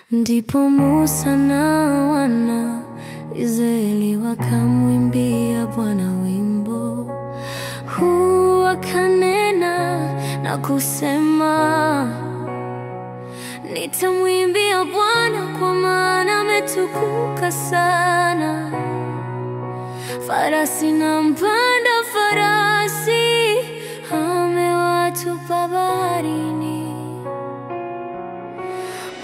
Ndipo Musa na wana Israeli wakamwimbia Bwana wimbo huu, wakanena na kusema, nitamwimbia Bwana kwa maana ametukuka sana. Farasi na mpanda farasi amewatupa baharini.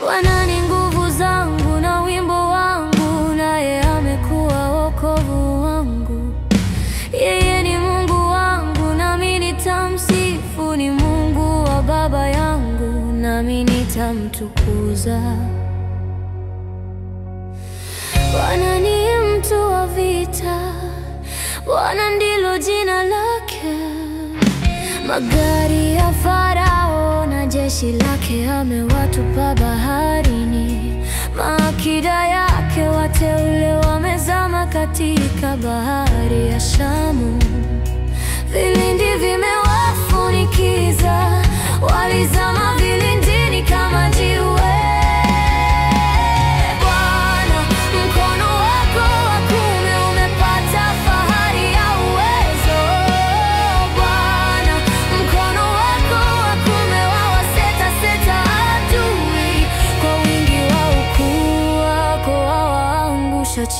Bwana ni nguvu zangu na wimbo wangu, naye amekuwa wokovu wangu. Yeye ni Mungu wangu, nami nitamsifu. Ni Mungu wa baba yangu, nami nitamtukuza. Bwana ni mtu wa vita, Bwana ndilo jina lake. Magari ya Farao na jeshi lake amewatupa baharini. Maakida yake wateule wamezama katika bahari ya Shamu. Vilindi vimewafunikiza, walizama vilindini kama jiwe.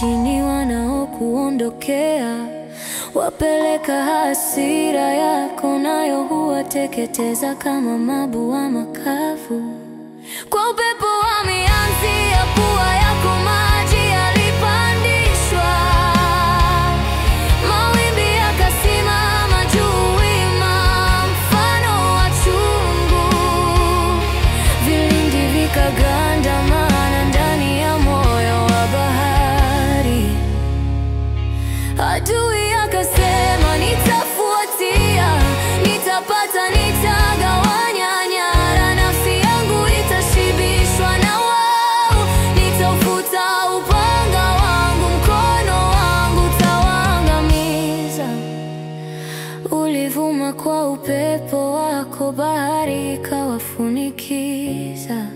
Chini wanaokuondokea, wapeleka hasira yako, nayo huwateketeza kama mabua makavu. Kwa upepo wa mianzi ya pua yako maji yalipandishwa, mawimbi yakasimama juu wima mfano wa chungu. Vilindi vikagandamana ndani ya moyo wa bahari. Adui akasema, nitafuatia, nitapata, nitagawanya nyara. Nafsi yangu itashibishwa na wao, nitaufuta upanga wangu, mkono wangu utawaangamiza. Ulivuma kwa upepo wako, bahari ikawafunikiza.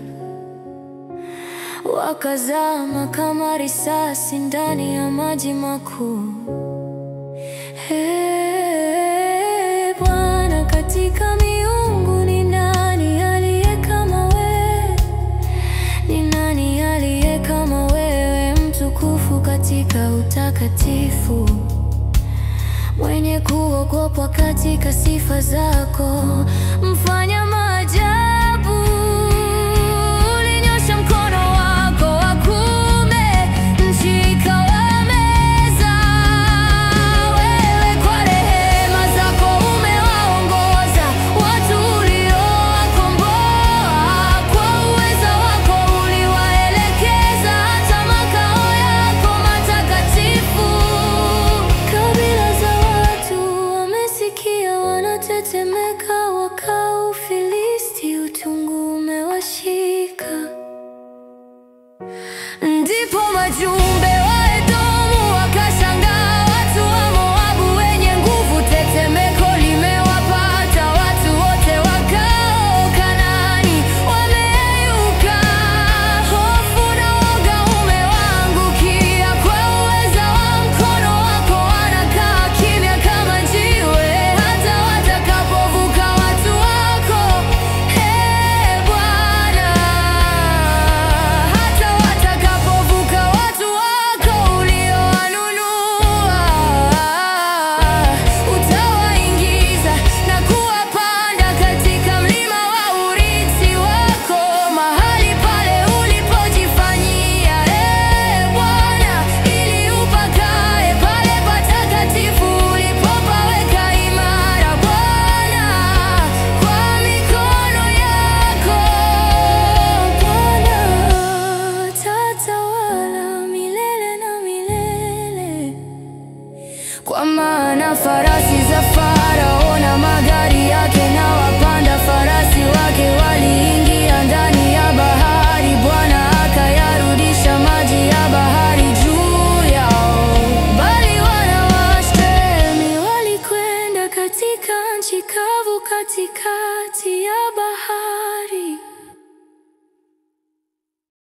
Wakazama kama risasi ndani ya maji makuu. Bwana, katika miungu ni nani aliye kama wewe? Ni nani aliye kama wewe, mtukufu katika utakatifu, mwenye kuogopwa katika sifa zako, mfanya maajabu. Ulinyosha mkono wako wa kuume, nchi ikawameza. Wewe kwa rehema zako umewaongoza watu uliowakomboa. Kwa uweza wako uliwaelekeza hata makao yako matakatifu. Kabila za watu wamesikia, wanatetemeka wakao Filisti, utungu umewashika. Ndipo majua